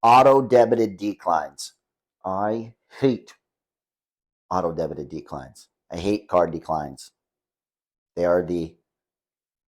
Auto-debited declines. I hate auto-debited declines. I hate card declines. They are the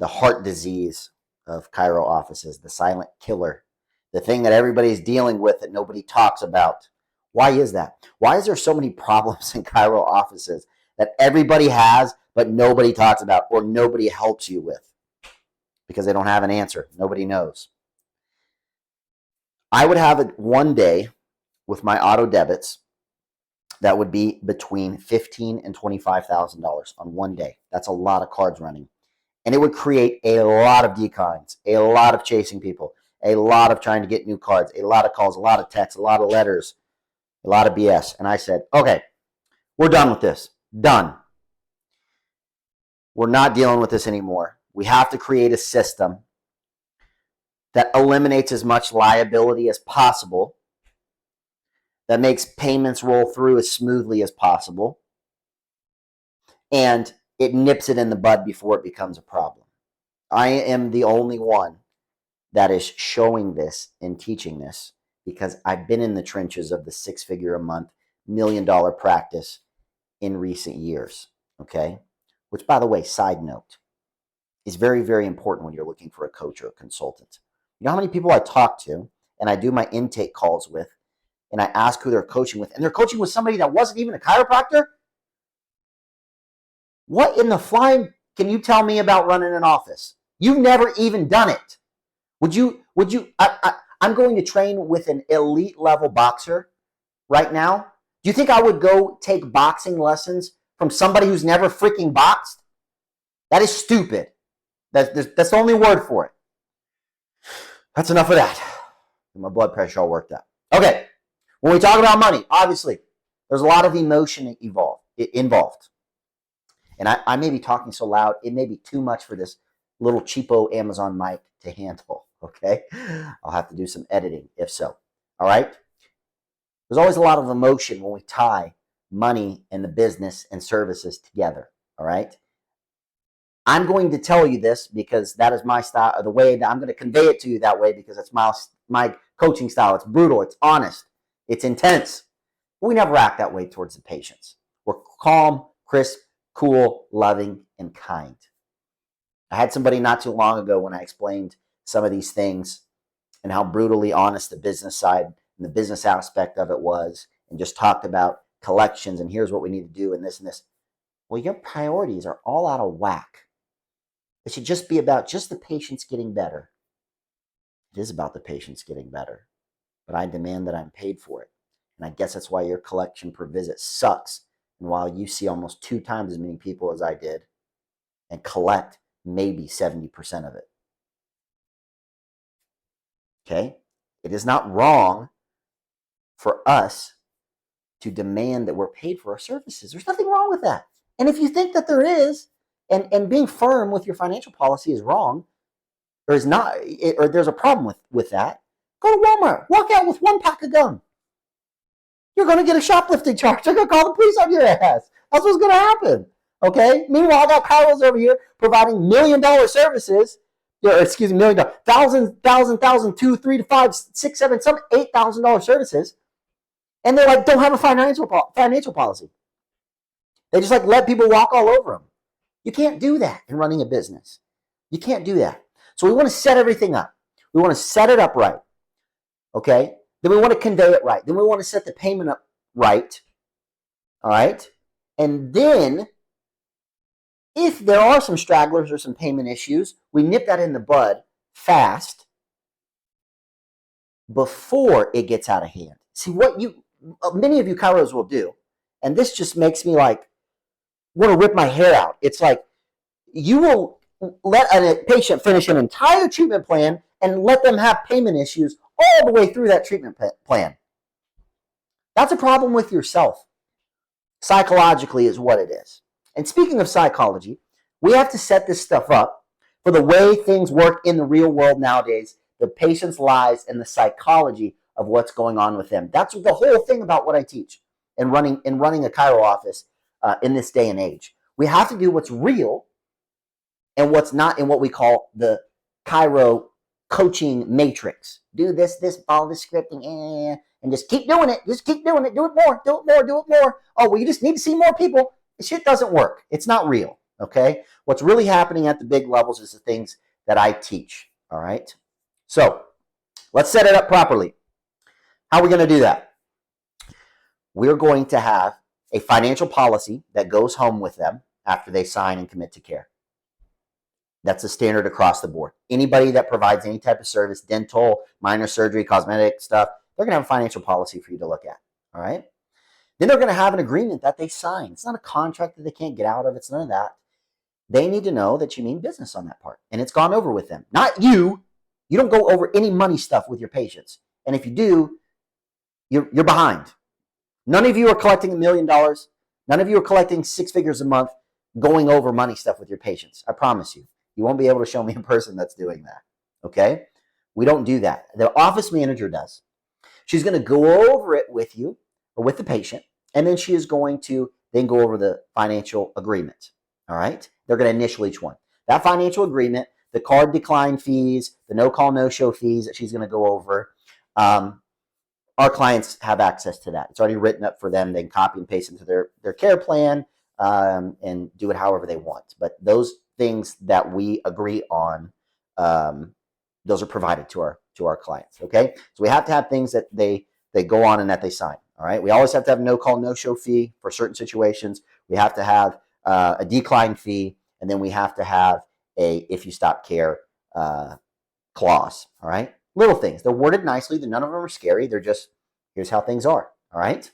heart disease of Chiro offices, the silent killer, the thing that everybody's dealing with that nobody talks about. Why is that? Why is there so many problems in Chiro offices that everybody has but nobody talks about or nobody helps you with? Because they don't have an answer. Nobody knows. I would have it one day with my auto debits that would be between $15,000 and $25,000 on one day. That's a lot of cards running. And it would create a lot of declines, a lot of chasing people, a lot of trying to get new cards, a lot of calls, a lot of texts, a lot of letters, a lot of BS. And I said, okay, we're done with this. Done. We're not dealing with this anymore. We have to create a system that eliminates as much liability as possible, that makes payments roll through as smoothly as possible, and it nips it in the bud before it becomes a problem. I am the only one that is showing this and teaching this because I've been in the trenches of the six-figure a month, $1 million practice in recent years, okay? Which, by the way, side note, is very, very important when you're looking for a coach or a consultant. You know how many people I talk to and I do my intake calls with and I ask who they're coaching with, and they're coaching with somebody that wasn't even a chiropractor? What in the flying can you tell me about running an office? You've never even done it. I'm going to train with an elite level boxer right now. Do you think I would go take boxing lessons from somebody who's never freaking boxed? That is stupid. That's the only word for it. That's enough of that. My blood pressure all worked out. Okay, when we talk about money, obviously, there's a lot of emotion involved. And I may be talking so loud, it may be too much for this little cheapo Amazon mic to handle, okay? I'll have to do some editing if so, all right? There's always a lot of emotion when we tie money and the business and services together, all right? I'm going to tell you this because that is my style, the way that I'm going to convey it to you that way because it's my coaching style. It's brutal, it's honest, it's intense. But we never act that way towards the patients. We're calm, crisp, cool, loving, and kind. I had somebody not too long ago when I explained some of these things and how brutally honest the business side and the business aspect of it was, and just talked about collections and here's what we need to do and this and this. Well, your priorities are all out of whack. It should just be about just the patients getting better. It is about the patients getting better, but I demand that I'm paid for it. And I guess that's why your collection per visit sucks. And while you see almost 2 times as many people as I did and collect maybe 70% of it. Okay? It is not wrong for us to demand that we're paid for our services. There's nothing wrong with that. And if you think that there is, and being firm with your financial policy is wrong, or is not, or there's a problem with that, go to Walmart, walk out with 1 pack of gum. You're going to get a shoplifting charge. They're going to call the police on your ass. That's what's going to happen. Okay? Meanwhile, I got Kyros over here providing $1 million services. $1 million, thousand, $2,000, $3,000 to $5,000, $6,000, $7,000, some $8,000 services. And they're like, don't have a financial policy. They just like let people walk all over them. You can't do that in running a business. You can't do that. So we want to set everything up. We want to set it up right. Okay? Then we want to convey it right. Then we want to set the payment up right. All right? And then, if there are some stragglers or some payment issues, we nip that in the bud fast before it gets out of hand. See, what many of you chiros will do, and this just makes me like want to rip my hair out. It's like you will let a patient finish an entire treatment plan and let them have payment issues all the way through that treatment plan. That's a problem with yourself. Psychologically is what it is. And speaking of psychology, we have to set this stuff up for the way things work in the real world nowadays, the patient's lives and the psychology of what's going on with them. That's the whole thing about what I teach in running a chiro office in this day and age. We have to do what's real and what's not in what we call the chiro coaching matrix. Do this, all this scripting, and just keep doing it. Just keep doing it. Do it more, do it more, do it more. Oh, well, you just need to see more people. This shit doesn't work. It's not real, okay? What's really happening at the big levels is the things that I teach, all right? So let's set it up properly. How are we going to do that? We're going to have a financial policy that goes home with them after they sign and commit to care. That's a standard across the board. Anybody that provides any type of service, dental, minor surgery, cosmetic stuff, they're going to have a financial policy for you to look at, all right? Then they're going to have an agreement that they sign. It's not a contract that they can't get out of. It's none of that. They need to know that you mean business on that part, and it's gone over with them. Not you. You don't go over any money stuff with your patients, and if you do, you're behind. None of you are collecting $1 million. None of you are collecting 6 figures a month going over money stuff with your patients. I promise you. You won't be able to show me a person that's doing that, okay? We don't do that. The office manager does. She's going to go over it with you or with the patient, and then she is going to then go over the financial agreement, all right? They're going to initial each one. That financial agreement, the card decline fees, the no-call, no-show fees that she's going to go over, our clients have access to that. It's already written up for them. They can copy and paste into their care plan and do it however they want. But those things that we agree on, those are provided to our clients, okay? So we have to have things that they go on and that they sign, all right? We always have to have a no-call, no-show fee for certain situations. We have to have a decline fee, and then we have to have a if you stop care clause, all right? Little things. They're worded nicely. None of them are scary. They're just, here's how things are, all right?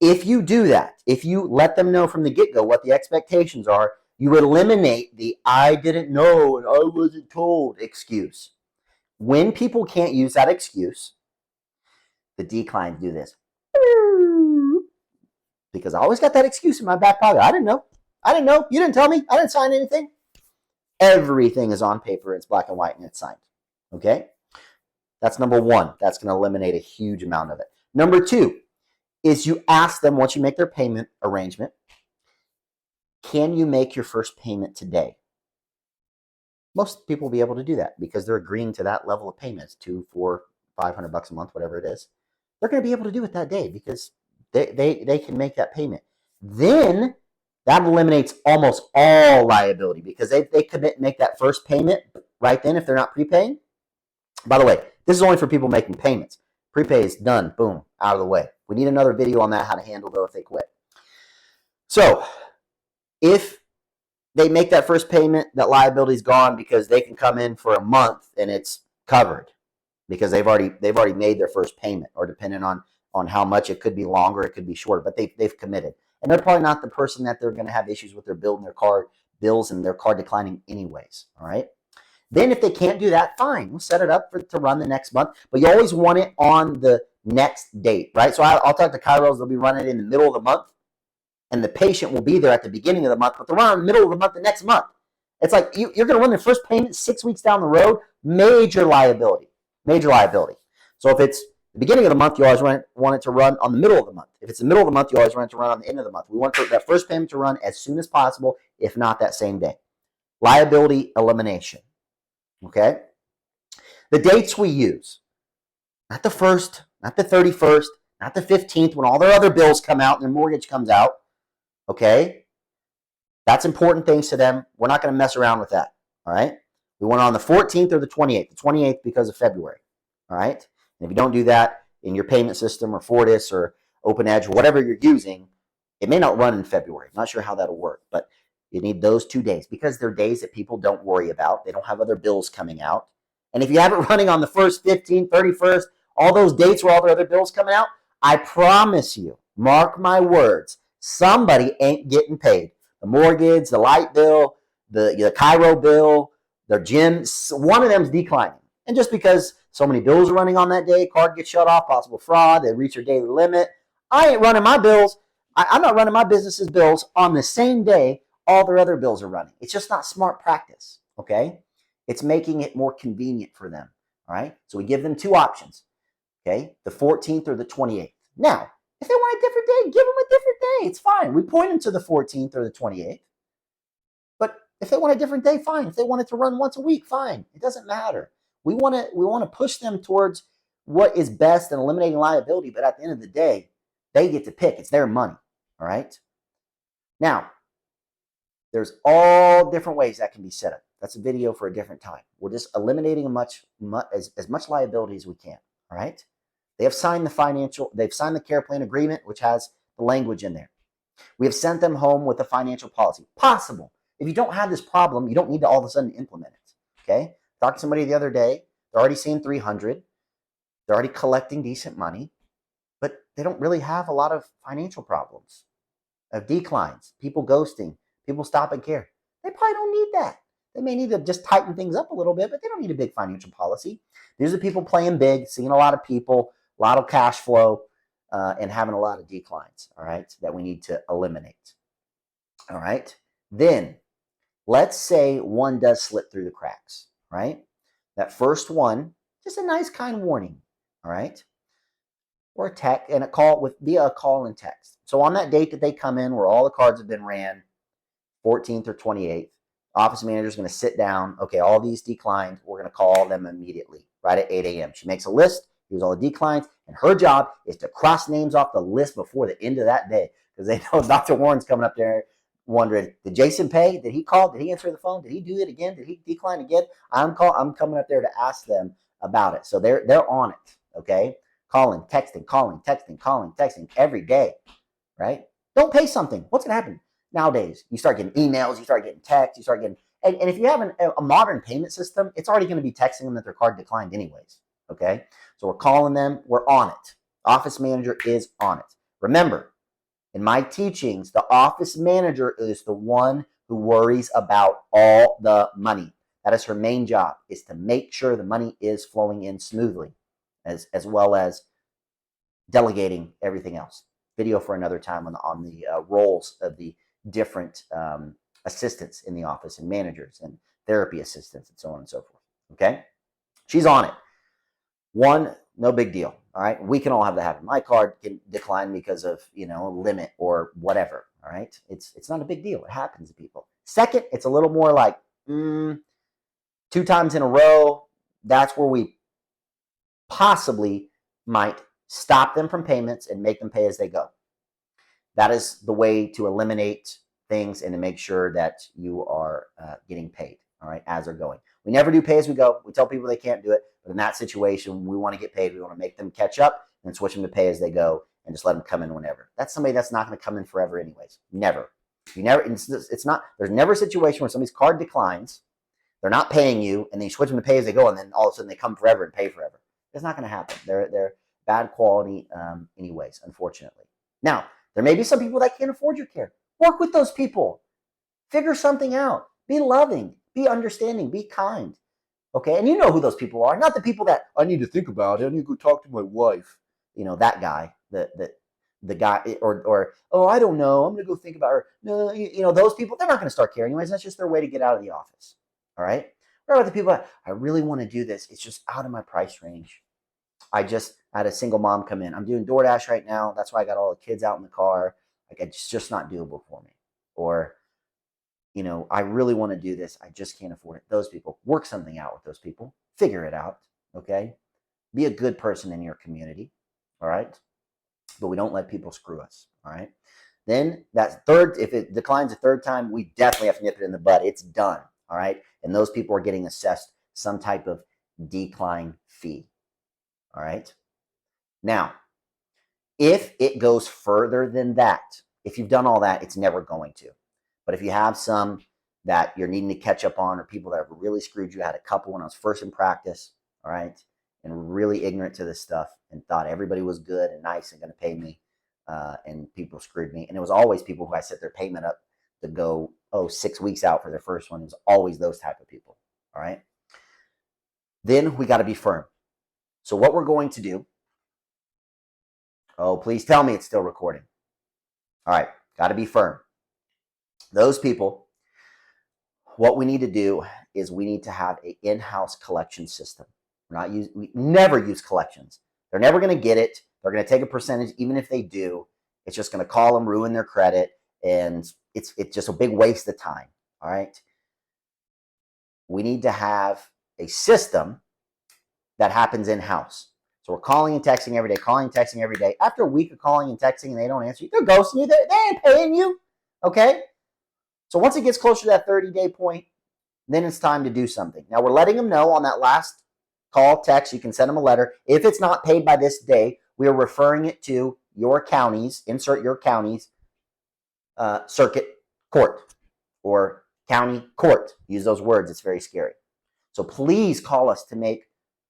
If you do that, if you let them know from the get-go what the expectations are, you eliminate the I didn't know and I wasn't told excuse. When people can't use that excuse, the declines do this. Because I always got that excuse in my back pocket. I didn't know. I didn't know. You didn't tell me. I didn't sign anything. Everything is on paper. It's black and white and it's signed. Okay? That's number one. That's going to eliminate a huge amount of it. Number two is you ask them once you make their payment arrangement, can you make your first payment today? Most people will be able to do that because they're agreeing to that level of payments, $200, $400, $500 a month, whatever it is. They're going to be able to do it that day because they can make that payment. Then that eliminates almost all liability because they commit and make that first payment right then if they're not prepaying. By the way, this is only for people making payments. Prepay is done. Boom. Out of the way. We need another video on that, how to handle though if they quit. So if they make that first payment, that liability is gone because they can come in for a month and it's covered because they've already made their first payment, or depending on how much, it could be longer, it could be shorter, but they've committed. And they're probably not the person that they're going to have issues with their bill and their card bills and their card declining anyways, all right? Then if they can't do that, fine. We'll set it up to run the next month. But you always want it on the next date, right? So I'll talk to chiros. They'll be running it in the middle of the month. And the patient will be there at the beginning of the month. But they're running in the middle of the month the next month. It's like you're going to run their first payment 6 weeks down the road. Major liability. Major liability. So if it's the beginning of the month, you always want it to run on the middle of the month. If it's the middle of the month, you always want it to run on the end of the month. We want that first payment to run as soon as possible, if not that same day. Liability elimination. Okay? The dates we use, not the 1st, not the 31st, not the 15th, when all their other bills come out and their mortgage comes out. Okay? That's important things to them. We're not going to mess around with that. All right? We want it on the 14th or the 28th. The 28th because of February. All right? And if you don't do that in your payment system or Fortis or OpenEdge or whatever you're using, it may not run in February. I'm not sure how that'll work, but you need those 2 days because they're days that people don't worry about. They don't have other bills coming out. And if you have it running on the 1st, 15th, 31st, all those dates where all the other bills coming out, I promise you, mark my words, somebody ain't getting paid. The mortgage, the light bill, the chiro bill, their gym, one of them's declining. And just because so many bills are running on that day, card gets shut off, possible fraud, they reach their daily limit. I ain't running my bills. I'm not running my business's bills on the same day all their other bills are running. It's just not smart practice, okay? It's making it more convenient for them, all right? So we give them 2 options, okay? The 14th or the 28th. Now, if they want a different day, give them a different day. It's fine. We point them to the 14th or the 28th. But if they want a different day, fine. If they want it to run once a week, fine. It doesn't matter. We want to push them towards what is best and eliminating liability, but at the end of the day, they get to pick. It's their money. All right. Now, there's all different ways that can be set up. That's a video for a different time. We're just eliminating as much liability as we can. All right. They've signed the care plan agreement, which has the language in there. We have sent them home with a financial policy. Possible. If you don't have this problem, you don't need to all of a sudden implement it. Okay. Talked to somebody the other day. They're already seeing 300. They're already collecting decent money, but they don't really have a lot of financial problems, of declines, people ghosting, people stopping care. They probably don't need that. They may need to just tighten things up a little bit, but they don't need a big financial policy. These are people playing big, seeing a lot of people, a lot of cash flow, and having a lot of declines, all right, that we need to eliminate. All right. Then let's say one does slip through the cracks, right? That first one, just a nice kind warning, all right? Or a text and via a call and text. So on that date that they come in where all the cards have been ran, 14th or 28th, office manager is going to sit down. Okay, all these declined. We're going to call them immediately, right at 8 a.m. She makes a list. Here's all the declines. And her job is to cross names off the list before the end of that day because they know Dr. Warren's coming up there wondering, did Jason pay? Did he call? Did he answer the phone? Did he do it again? Did he decline again? I'm coming up there to ask them about it. So they're on it, okay? Calling, texting every day, right? Don't pay something. What's going to happen? Nowadays, you start getting emails, you start getting texts, you start getting, and if you have a modern payment system, it's already going to be texting them that their card declined anyways, okay? So we're calling them, we're on it. Office manager is on it. Remember, in my teachings, the office manager is the one who worries about all the money. That is her main job, is to make sure the money is flowing in smoothly, as well as delegating everything else. Video for another time on the roles of the different assistants in the office and managers and therapy assistants and so on and so forth. Okay? She's on it. One, no big deal. All right? We can all have that happen. My card can decline because of, a limit or whatever. All right? It's not a big deal. It happens to people. Second, it's a little more like 2 times in a row. That's where we possibly might stop them from payments and make them pay as they go. That is the way to eliminate things and to make sure that you are getting paid, all right, as they're going. We never do pay as we go. We tell people they can't do it. But in that situation, we want to get paid. We want to make them catch up and switch them to pay as they go and just let them come in whenever. That's somebody that's not going to come in forever anyways. Never. It's not, there's never a situation where somebody's card declines, they're not paying you, and then you switch them to pay as they go, and then all of a sudden they come forever and pay forever. It's not going to happen. They're bad quality anyways, unfortunately. Now, there may be some people that can't afford your care. Work with those people. Figure something out. Be loving. Be understanding. Be kind. Okay? And you know who those people are. Not the people that, I need to think about it. I need to go talk to my wife. That guy. The guy. Or oh, I don't know. I'm going to go think about her. No, those people, they're not going to start caring anyways. That's just their way to get out of the office. All right? What about the people that, I really want to do this. It's just out of my price range. I had a single mom come in. I'm doing DoorDash right now. That's why I got all the kids out in the car. Like, it's just not doable for me. Or, I really want to do this. I just can't afford it. Those people, work something out with those people. Figure it out, okay? Be a good person in your community, all right? But we don't let people screw us, all right? Then if it declines a third time, we definitely have to nip it in the bud. It's done, all right? And those people are getting assessed some type of decline fee. All right. Now, if it goes further than that, if you've done all that, it's never going to. But if you have some that you're needing to catch up on, or people that have really screwed you, I had a couple when I was first in practice, all right, and really ignorant to this stuff and thought everybody was good and nice and going to pay me, and people screwed me. And it was always people who I set their payment up to go, 6 weeks out for their first one. It was always those type of people, all right. Then we got to be firm. So what we're going to do, please tell me it's still recording. All right, got to be firm. Those people, what we need to do is we need to have an in-house collection system. We never use collections. They're never going to get it. They're going to take a percentage, even if they do. It's just going to call them, ruin their credit, and it's just a big waste of time. All right. We need to have a system that happens in-house. So we're calling and texting every day, calling and texting every day. After a week of calling and texting and they don't answer you, they're ghosting you. They ain't paying you. Okay? So once it gets closer to that 30-day point, then it's time to do something. Now we're letting them know on that last call, text, you can send them a letter. If it's not paid by this day, we are referring it to your county's, insert your county's circuit court or county court. Use those words. It's very scary. So please call us to make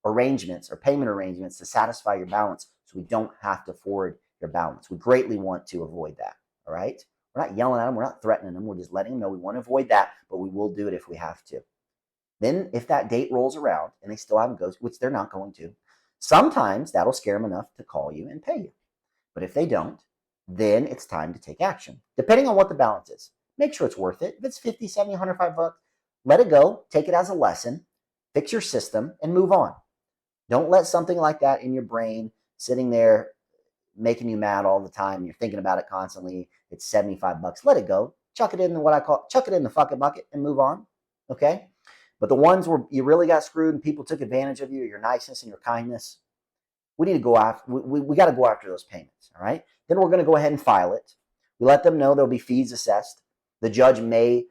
arrangements or payment arrangements to satisfy your balance so we don't have to forward your balance. We greatly want to avoid that. All right? We're not yelling at them. We're not threatening them. We're just letting them know we want to avoid that, but we will do it if we have to. Then if that date rolls around and they still haven't ghosted, which they're not going to, sometimes that'll scare them enough to call you and pay you. But if they don't, then it's time to take action, depending on what the balance is. Make sure it's worth it. If it's 50, 70, 105 bucks, let it go. Take it as a lesson. Fix your system and move on. Don't let something like that in your brain sitting there making you mad all the time. You're thinking about it constantly. It's 75 bucks. Let it go. Chuck it in what I call, chuck it in the fucking bucket and move on. Okay? But the ones where you really got screwed and people took advantage of you, your niceness and your kindness, we need to go after, we got to go after those payments. All right? Then we're going to go ahead and file it. We let them know there'll be fees assessed. The judge may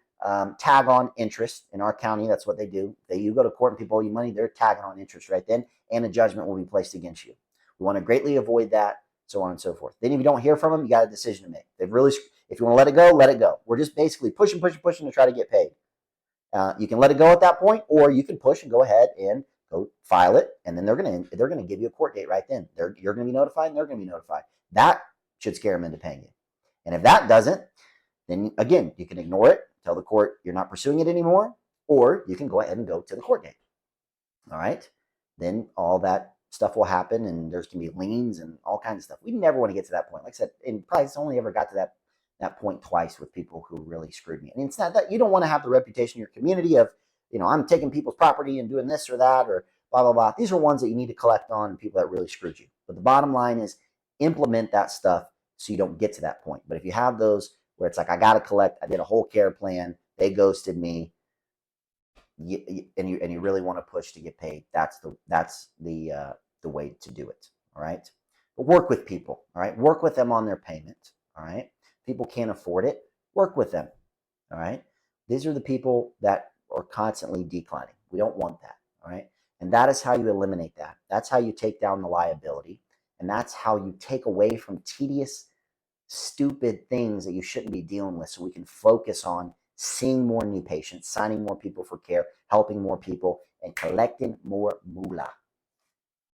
tag on interest. In our county, that's what they do. You go to court and people owe you money, they're tagging on interest right then, and a judgment will be placed against you. We want to greatly avoid that, so on and so forth. Then if you don't hear from them, you got a decision to make. They've really, if you want to let it go, let it go. We're just basically pushing to try to get paid. You can let it go at that point, or you can push and go ahead and go file it, and then they're gonna give you a court date right then. You're gonna be notified, and they're gonna be notified. That should scare them into paying you. And if that doesn't, then again, you can ignore it, tell the court you're not pursuing it anymore, or you can go ahead and go to the court date. All right? Then all that stuff will happen, and there's going to be liens and all kinds of stuff. We never want to get to that point. Like I said, and probably it's only ever got to that point twice with people who really screwed me. And it's not that you don't want to have the reputation in your community of, I'm taking people's property and doing this or that or blah, blah, blah. These are ones that you need to collect on, people that really screwed you. But the bottom line is implement that stuff so you don't get to that point. But if you have those where it's like, I got to collect, I did a whole care plan, they ghosted me, and you really want to push to get paid, that's the way to do it. All right? But work with people. All right? Work with them on their payment. All right? People can't afford it. Work with them. All right? These are the people that are constantly declining. We don't want that. All right? And that is how you eliminate that. That's how you take down the liability. And that's how you take away from tedious, stupid things that you shouldn't be dealing with, so we can focus on seeing more new patients, signing more people for care, helping more people, and collecting more moolah.